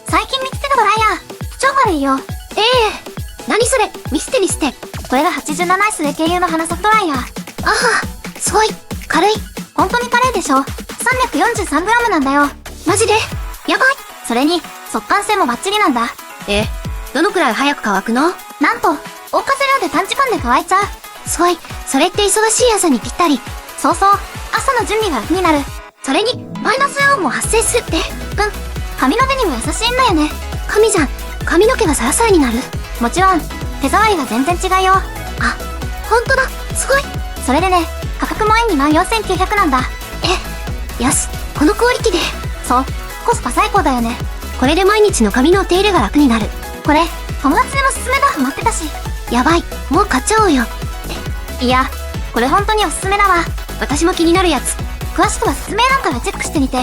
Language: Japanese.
最近見つけたドライヤー。超軽いよ。何それ、見せて見せて。これが87イスで軽油のハナサクドライヤー。あは、すごい、軽い。本当に軽いでしょ。343g なんだよ。マジでやばい。それに、速乾性もバッチリなんだ。どのくらい早く乾くの？なんと、大風量で短時間で乾いちゃう。すごい、それって忙しい朝にぴったり。そうそう、朝の準備が楽になる。それに、マイナスイオンも発生するって。髪の毛にも優しいんだよね。神じゃん、髪の毛がサラサラになる。もちろん、手触りが全然違うよ。あ、ほんとだ、すごい。それでね、価格も円に14,900なんだ。よし、このクオリティで。そう、コスパ最高だよね。これで毎日の髪のお手入れが楽になる。これ、友達でも勧めだハマってたし。やばい、もう買っちゃおうよ。いや、これ本当におすすめだわ。私も気になるやつ。詳しくは説明欄からチェックしてみて。